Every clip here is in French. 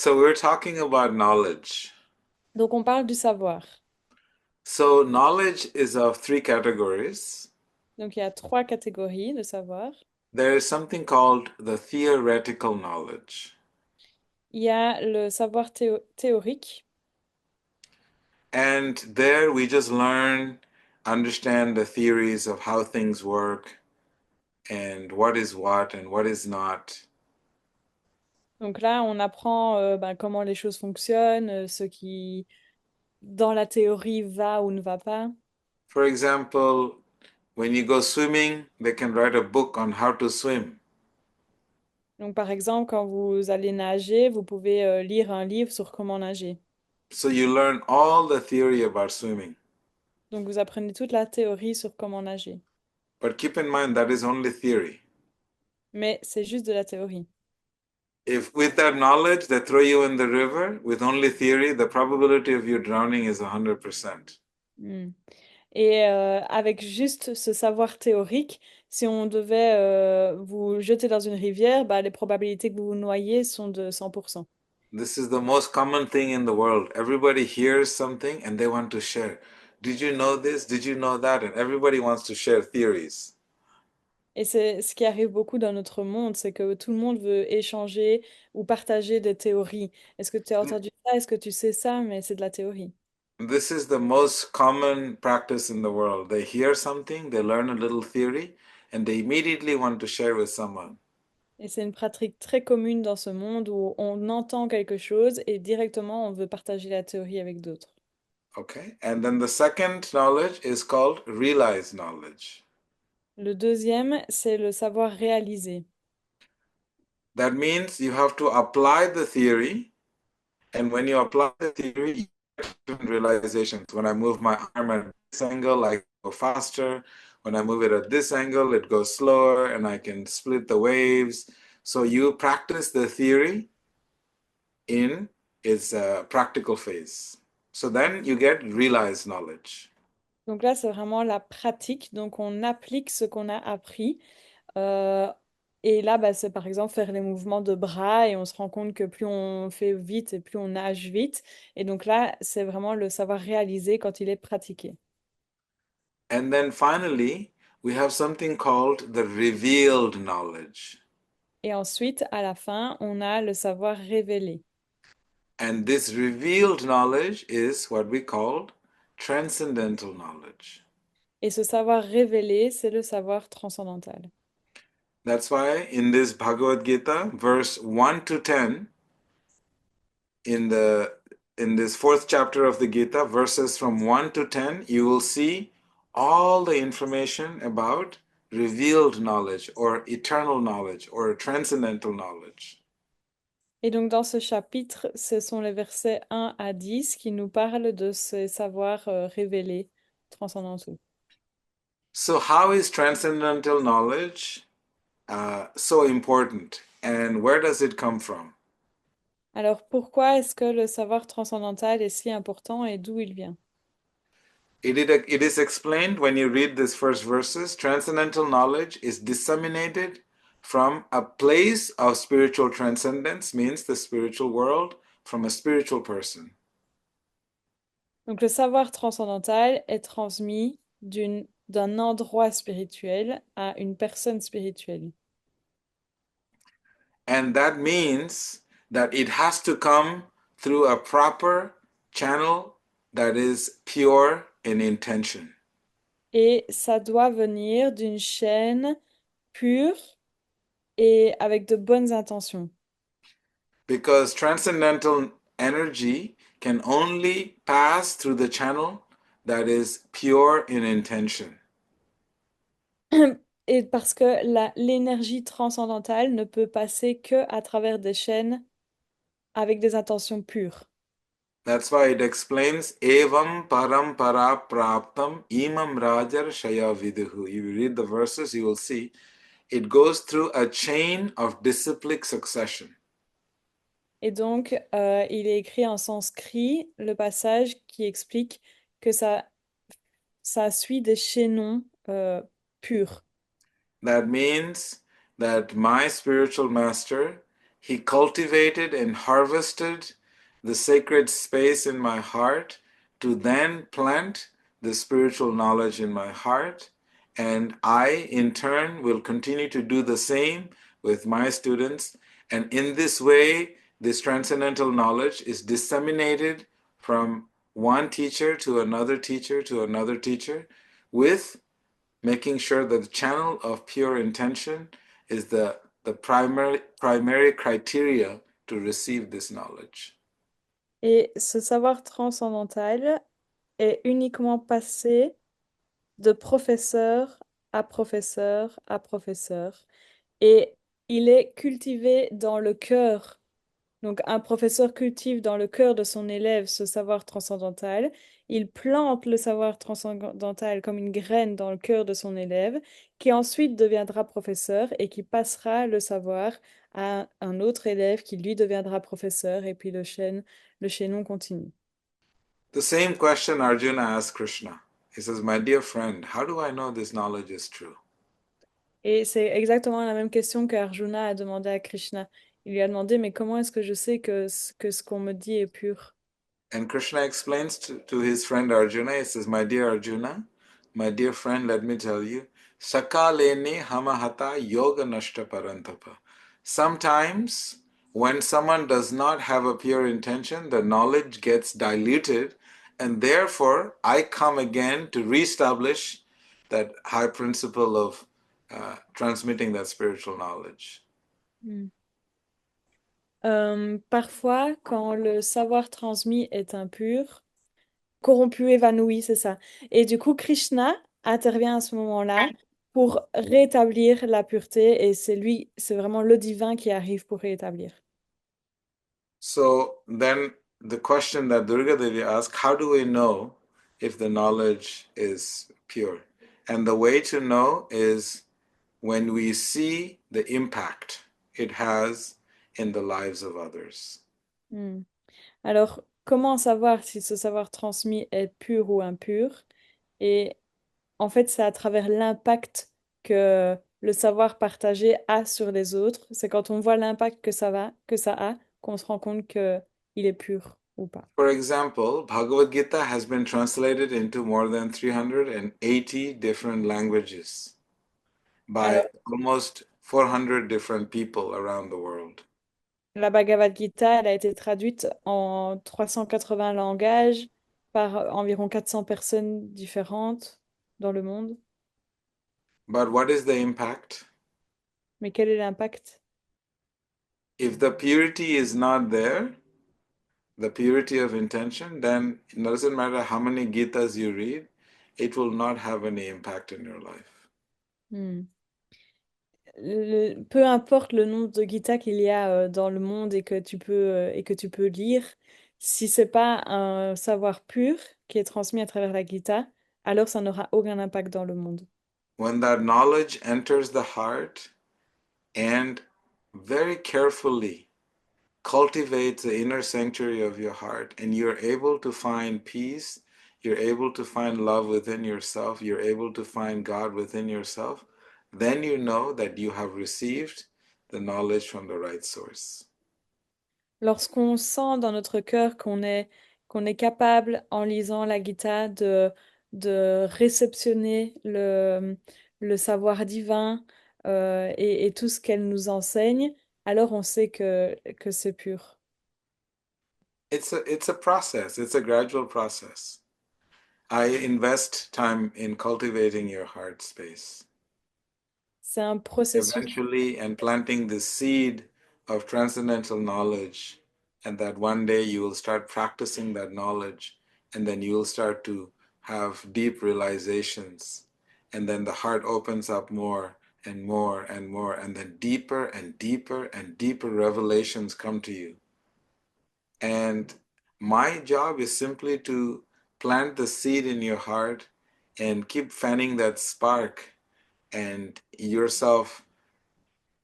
So we're talking about knowledge. Donc, on parle du savoir. So knowledge is of three categories. Donc, il y a trois catégories de savoir. There is something called the theoretical knowledge. Il y a le savoir théorique. And there we just learn, understand the theories of how things work and what is not. Donc là, on apprend comment les choses fonctionnent, ce qui, dans la théorie, va ou ne va pas. For example, when you go swimming, they can write a book on how to swim. Donc, par exemple, quand vous allez nager, vous pouvez lire un livre sur comment nager. So you learn all the theory about swimming. Donc, vous apprenez toute la théorie sur comment nager. But keep in mind that is only theory. Mais c'est juste de la théorie. If with that knowledge they throw you in the river with only theory, the probability of you drowning is 100%. Hmm. Et avec juste ce savoir théorique, si on devait vous jeter dans une rivière, bah, les probabilités que vous vous noyez sont de 100%. This is the most common thing in the world. Everybody hears something and they want to share. Did you know this? Did you know that? And everybody wants to share theories. Et c'est ce qui arrive beaucoup dans notre monde, c'est que tout le monde veut échanger ou partager des théories. Est-ce que tu as entendu ça? Est-ce que tu sais ça? Mais c'est de la théorie. This is the most common practice in the world. They hear something, they learn a little theory, and they immediately want to share with someone. Et c'est une pratique très commune dans ce monde où on entend quelque chose et directement on veut partager la théorie avec d'autres. Okay? And then the second knowledge is called realized knowledge. Le deuxième, c'est le savoir réaliser. That means you have to apply the theory, and when you apply the theory, you get different realizations. When I move my arm at this angle, I go faster. When I move it at this angle, it goes slower, and I can split the waves. So you practice the theory in its practical phase. So then you get realized knowledge. Donc là, c'est vraiment la pratique. Donc on applique ce qu'on a appris. Euh, et là, bah, c'est par exemple faire les mouvements de bras et on se rend compte que plus on fait vite et plus on nage vite. Et donc là, c'est vraiment le savoir réaliser quand il est pratiqué. And then finally, we have something called the revealed knowledge. Et ensuite, à la fin, on a le savoir révélé. And this revealed knowledge is what we call transcendental knowledge. Et ce savoir révélé, c'est le savoir transcendantal. That's why in this Bhagavad Gita, verse 1 to 10, in the in this fourth chapter of the Gita, verses from 1 to 10, you will see all the information about revealed knowledge or eternal knowledge or transcendental knowledge. Et donc dans ce chapitre, ce sont les versets 1 à 10 qui nous parlent de ces savoirs révélés, transcendantaux. So, how is transcendental knowledge so important, and where does it come from? Alors pourquoi est-ce que le savoir transcendantal est si important et d'où il vient? It is explained when you read these first verses. Transcendental knowledge is disseminated from a place of spiritual transcendence, means the spiritual world, from a spiritual person. Donc le savoir transcendantal est transmis d'un endroit spirituel à une personne spirituelle. And that means that it has to come through a proper channel that is pure in intention. Et ça doit venir d'une chaîne pure et avec de bonnes intentions. Because transcendental energy can only pass through the channel that is pure in intention. Et parce que l'énergie transcendantale ne peut passer que à travers des chaînes avec des intentions pures. That's why it explains evam param para praptam imam rajar shaya viduhu. You read the verses, you will see it goes through a chain of disciplic succession. Et donc, il est écrit en sanskrit le passage qui explique que ça suit des chaînons purs. That means that my spiritual master He cultivated and harvested the sacred space in my heart to then plant the spiritual knowledge in my heart. And I, in turn, will continue to do the same with my students. And in this way, this transcendental knowledge is disseminated from one teacher to another teacher to another teacher, with making sure that the channel of pure intention is the primary criteria to receive this knowledge. Et ce savoir transcendantal est uniquement passé de professeur à professeur à professeur. Et il est cultivé dans le cœur. Donc un professeur cultive dans le cœur de son élève ce savoir transcendantal. Il plante le savoir transcendantal comme une graine dans le cœur de son élève, qui ensuite deviendra professeur et qui passera le savoir à un autre élève qui lui deviendra professeur. Et puis le chaînon continue. The same question Arjuna asked Krishna. He says, "My dear friend, how do I know this knowledge is true?" Et c'est exactement la même question que Arjuna a demandé à Krishna. Il lui a demandé, mais comment est-ce que je sais que ce qu'on me dit est pur? And Krishna explains to his friend Arjuna, he says, "My dear Arjuna, my dear friend, let me tell you, sakalene hamahata yoga nashta parantapa." Sometimes, when someone does not have a pure intention, the knowledge gets diluted, and therefore I come again to reestablish that high principle of transmitting that spiritual knowledge. Hmm. Parfois, quand le savoir transmis est impur, corrompu, évanoui, c'est ça. Et du coup, Krishna intervient à ce moment-là pour rétablir la pureté et c'est lui, c'est vraiment le divin qui arrive pour rétablir. So then the question that Durga Devi asked, how do we know if the knowledge is pure? And the way to know is when we see the impact it has in the lives of others. Hmm. Alors, comment savoir si ce savoir transmis est pur ou impur? Et en fait, c'est à travers l'impact que le savoir partagé a sur les autres. C'est quand on voit l'impact que ça a, qu'on se rend compte que il est pur ou pas. For example, Bhagavad Gita has been translated into more than 380 different languages by Alors, almost 400 different people around the world. la Bhagavad Gita, elle a été traduite en 380 langages par environ 400 personnes différentes dans le monde. But what is the impact? Mais quel est l'impact? If the purity is not there, the purity of intention, then it doesn't matter how many Gitas you read, it will not have any impact in your life. Hmm. Peu importe le nombre de Gita qu'il y a dans le monde et que tu peux lire, si c'est pas un savoir pur qui est transmis à travers la Gita, alors ça n'aura aucun impact dans le monde. When that knowledge enters the heart and very carefully cultivates the inner sanctuary of your heart, and you're able to find peace, you're able to find love within yourself, you're able to find God within yourself, then you know that you have received the knowledge from the right source. Lorsqu'on sent dans notre cœur qu'on est capable, en lisant la Gita, de réceptionner le savoir divin et tout ce qu'elle nous enseigne, alors on sait que c'est pur. It's a process, it's a gradual process. I invest time in cultivating your heart space. C'est un processus. Eventually, and planting the seed of transcendental knowledge, and that one day you will start practicing that knowledge, and then you will start to have deep realizations, and then the heart opens up more and more and more, and then deeper and deeper and deeper revelations come to you. And my job is simply to plant the seed in your heart and keep fanning that spark, and yourself,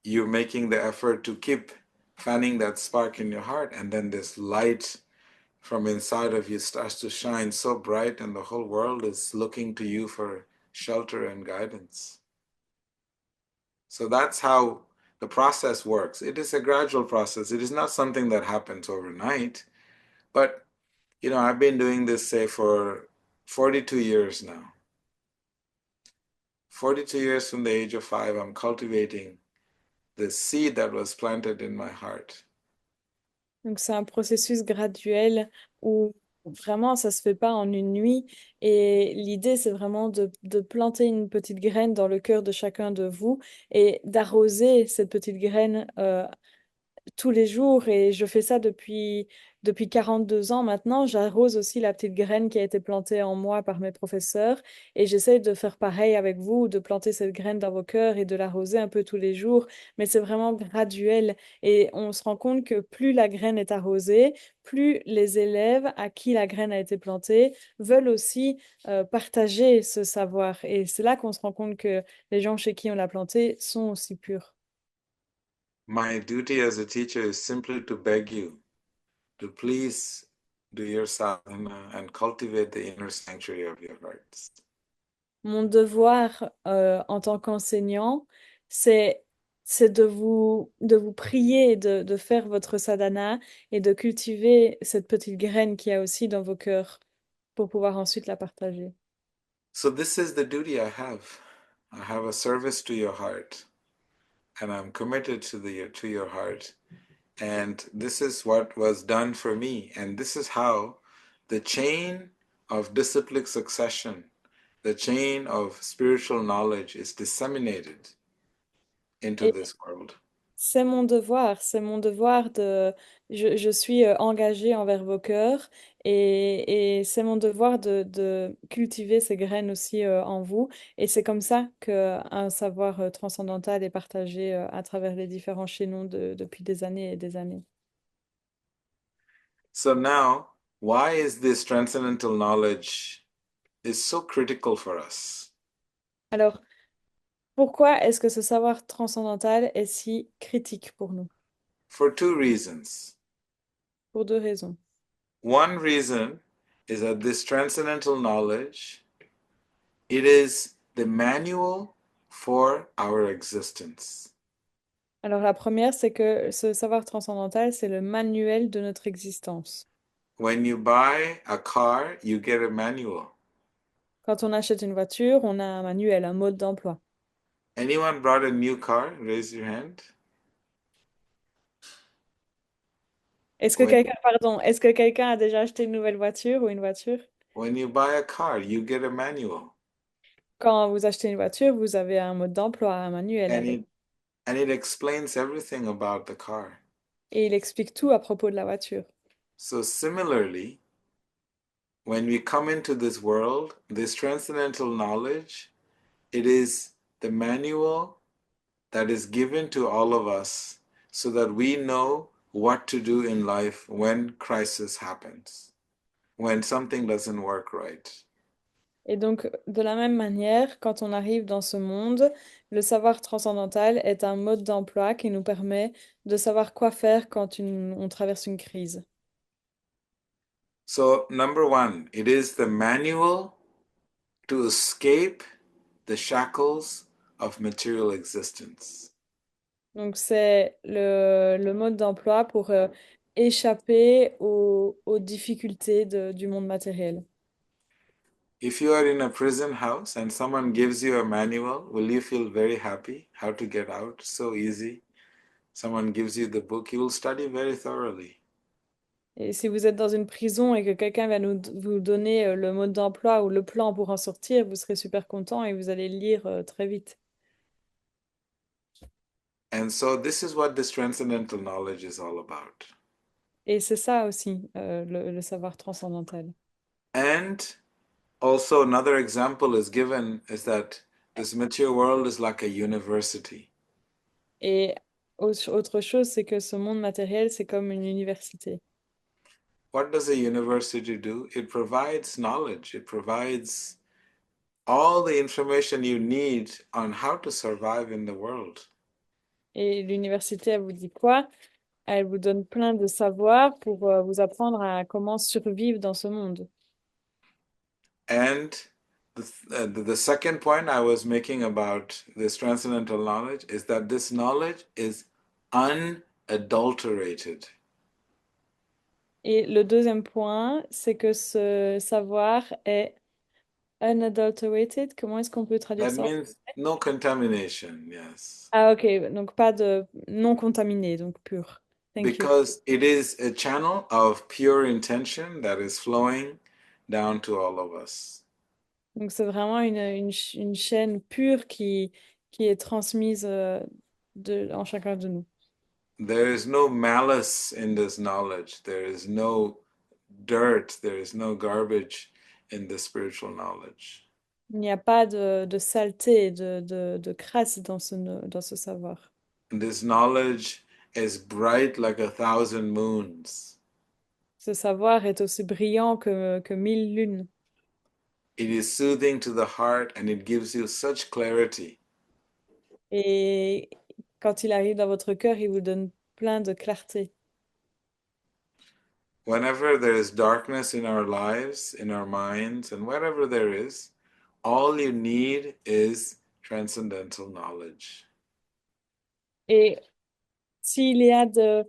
you're making the effort to keep fanning that spark in your heart, and then this light from inside of you starts to shine so bright, and the whole world is looking to you for shelter and guidance. So that's how the process works. It is a gradual process. It is not something that happens overnight. But, I've been doing this, say, for 42 years now. 42 years from the age of 5, I'm cultivating the seed that was planted in my heart. Donc c'est un processus graduel où vraiment ça se fait pas en une nuit. Et l'idée, c'est vraiment de planter une petite graine dans le cœur de chacun de vous et d'arroser cette petite graine tous les jours et je fais ça depuis 42 ans maintenant. J'arrose aussi la petite graine qui a été plantée en moi par mes professeurs et j'essaie de faire pareil avec vous, de planter cette graine dans vos cœurs et de l'arroser un peu tous les jours. Mais c'est vraiment graduel et on se rend compte que plus la graine est arrosée, plus les élèves à qui la graine a été plantée veulent aussi partager ce savoir. Et c'est là qu'on se rend compte que les gens chez qui on l'a planté sont aussi purs. My duty as a teacher is simply to beg you to please do your sadhana and cultivate the inner sanctuary of your hearts. Mon devoir en tant qu'enseignant, c'est de vous prier de faire votre sadhana et de cultiver cette petite graine qu'il y a aussi dans vos cœurs pour pouvoir ensuite la partager. So this is the duty I have. I have a service to your heart, and I'm committed to your heart. And this is what was done for me. And this is how the chain of disciplic succession, the chain of spiritual knowledge is disseminated into Et this world. c'est mon devoir je suis engagée envers vos cœurs et c'est mon devoir de cultiver ces graines aussi en vous. Et c'est comme ça qu'un savoir transcendantal est partagé à travers les différents chaînons depuis des années et des années. So now, why is this transcendental knowledge is so critical for us? Alors, pourquoi est-ce que ce savoir transcendantal est si critique pour nous? For two reasons. Pour deux raisons. One reason is that this transcendental knowledge, it is the manual for our existence. Alors, la première, c'est que ce savoir transcendantal, c'est le manuel de notre existence. When you buy a car, you get a manual. Quand on achète une voiture, on a un manuel, un mode d'emploi. Anyone brought a new car? Raise your hand. When, Est-ce que quelqu'un a déjà acheté une nouvelle voiture ou une voiture? when you buy a car, you get a manual. Quand vous achetez une voiture, vous avez un mode d'emploi, un manuel And avec. it explains everything about the car. Et il explique tout à propos de la voiture. So similarly, when we come into this world, this transcendental knowledge, it is the manual that is given to all of us so that we know what to do in life when crisis happens, when something doesn't work right. Et donc, de la même manière, quand on arrive dans ce monde, le savoir transcendantal est un mode d'emploi qui nous permet de savoir quoi faire quand on traverse une crise. So, number one, it is the manual to escape the shackles of material existence. Donc, c'est le mode d'emploi pour échapper aux difficultés du monde matériel. If you are in a prison house and someone gives you a manual, will you feel very happy how to get out? So easy. Someone gives you the book, you will study very thoroughly. Et si vous êtes dans une prison et que quelqu'un va vous donner le mode d'emploi ou le plan pour en sortir, vous serez super content et vous allez le lire très vite. And so, this is what this transcendental knowledge is all about. Et c'est ça aussi, le savoir transcendantal. And also, another example is given is that this material world is like a university. Et autre chose, c'est que ce monde matériel, c'est comme une université. What does a university do? It provides knowledge, it provides all the information you need on how to survive in the world. Et l'université, elle vous dit quoi? Elle vous donne plein de savoir pour vous apprendre à comment survivre dans ce monde. And The second point I was making about this transcendental knowledge is that this knowledge is unadulterated. Et le deuxième point, c'est que ce savoir est unadulterated. Comment est-ce qu'on peut traduire That ça? means no contamination, yes. Ah, ok, donc pas de non contaminé, donc pur. Thank you. Because it is a channel of pure intention that is flowing down to all of us. Donc c'est vraiment une chaîne pure qui est transmise en chacun de nous. There is no malice in this knowledge. There is no dirt. There is no garbage in the spiritual knowledge. Il n'y a pas de saleté, de crasse dans ce savoir. And this knowledge is bright like 1,000 moons. Ce savoir est aussi brillant que 1000 lunes. It is soothing to the heart and it gives you such clarity. Et quand il arrive dans votre cœur, il vous donne plein de clarté. Whenever there is darkness in our lives, in our minds, and wherever there is, all you need is transcendental knowledge. Et s'il y a de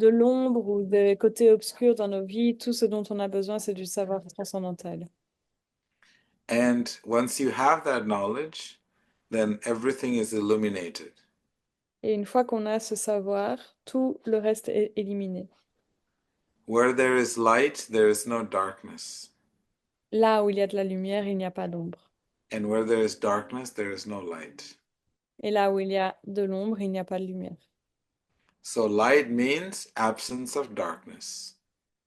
l'ombre ou des côtés obscurs dans nos vies, tout ce dont on a besoin, c'est du savoir transcendantal. And once you have that knowledge, then everything is illuminated. Et une fois qu'on a ce savoir, tout le reste est éliminé. Where there is light, there is no darkness. Là où il y a de la lumière, il n'y a pas d'ombre. And where there is darkness, there is no light. Et là où il y a de l'ombre, il n'y a pas de lumière. So light means absence of darkness.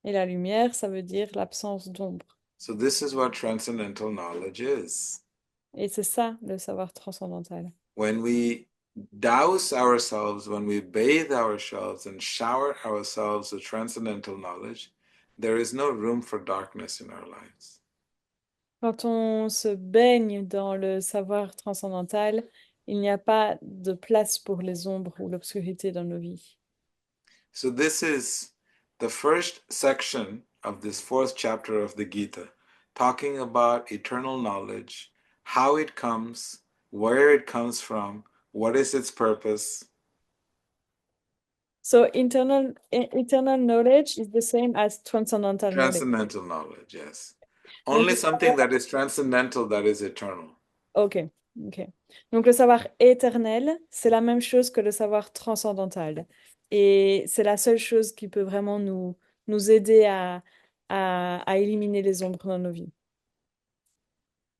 Et la lumière, ça veut dire l'absence d'ombre. So this is what transcendental knowledge is. Et c'est ça, le savoir transcendantal. When we douse ourselves, when we bathe ourselves and shower ourselves with transcendental knowledge, there is no room for darkness in our lives. Quand on se baigne dans le savoir transcendantal, il n'y a pas de place pour les ombres ou l'obscurité dans nos vies. So this is the first section of this fourth chapter of the Gita, talking about eternal knowledge, how it comes, where it comes from, what is its purpose. So eternal knowledge is the same as transcendental knowledge. Transcendental knowledge, yes. Donc, Only something that is transcendental that is eternal. ok, ok. Donc le savoir éternel, c'est la même chose que le savoir transcendantal. Et c'est la seule chose qui peut vraiment nous aider à éliminer les ombres dans nos vies.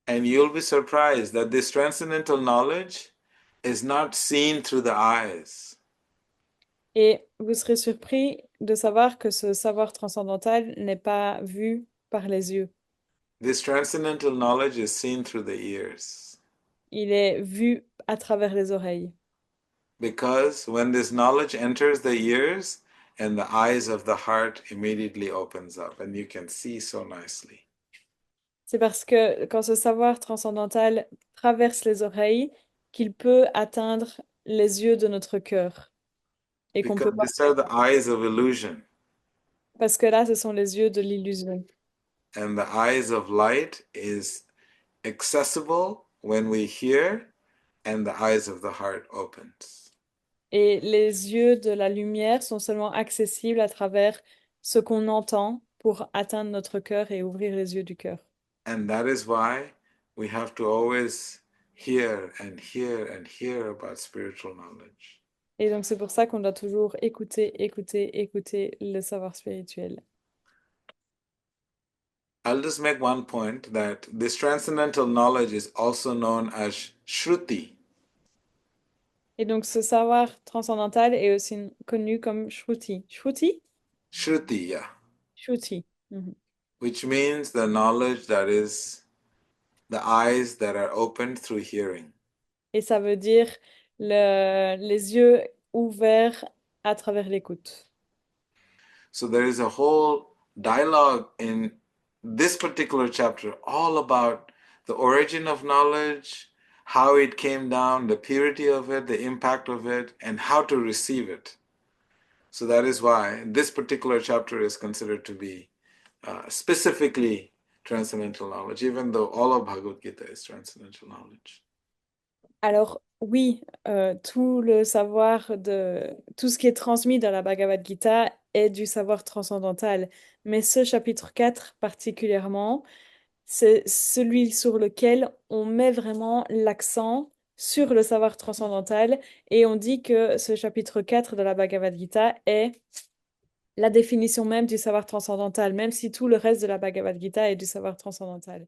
And you'll be surprised that this transcendental knowledge is not seen through the eyes. Et vous serez surpris de savoir que ce savoir transcendantal n'est pas vu par les yeux. This transcendental knowledge is seen through the ears. Il est vu à travers les oreilles. Because when this knowledge enters the ears, and the eyes of the heart immediately opens up, and you can see so nicely. C'est parce que quand ce savoir transcendantal traverse les oreilles qu'il peut atteindre les yeux de notre cœur. Et qu'on peut Because voir. these are the eyes of illusion, Parce que là, ce sont les yeux de l'illusion. and the eyes of light is accessible when we hear, and the eyes of the heart opens. Et les yeux de la lumière sont seulement accessibles à travers ce qu'on entend pour atteindre notre cœur et ouvrir les yeux du cœur. And that is why we have to always hear and hear and hear about spiritual knowledge. Et donc, c'est pour ça qu'on doit toujours écouter le savoir spirituel. I'll just make one point that this transcendental knowledge is also known as Shruti. Et donc, ce savoir transcendantal est aussi connu comme Shruti. Shruti? Shruti, yeah. Shruti. Mhm. Which means the knowledge that is the eyes that are opened through hearing. Et ça veut dire les yeux ouverts à travers l'écoute. So there is a whole dialogue in this particular chapter all about the origin of knowledge, how it came down, the purity of it, the impact of it, and how to receive it. So that is why this particular chapter is considered to be specifically transcendental knowledge, even though all of Bhagavad Gita is transcendental knowledge. Alors oui, tout le savoir de tout ce qui est transmis dans la Bhagavad Gita est du savoir transcendantal, mais ce chapitre 4 particulièrement, c'est celui sur lequel on met vraiment l'accent sur le savoir transcendantal et on dit que ce chapitre 4 de la Bhagavad Gita est la définition même du savoir transcendantal, même si tout le reste de la Bhagavad Gita est du savoir transcendantal.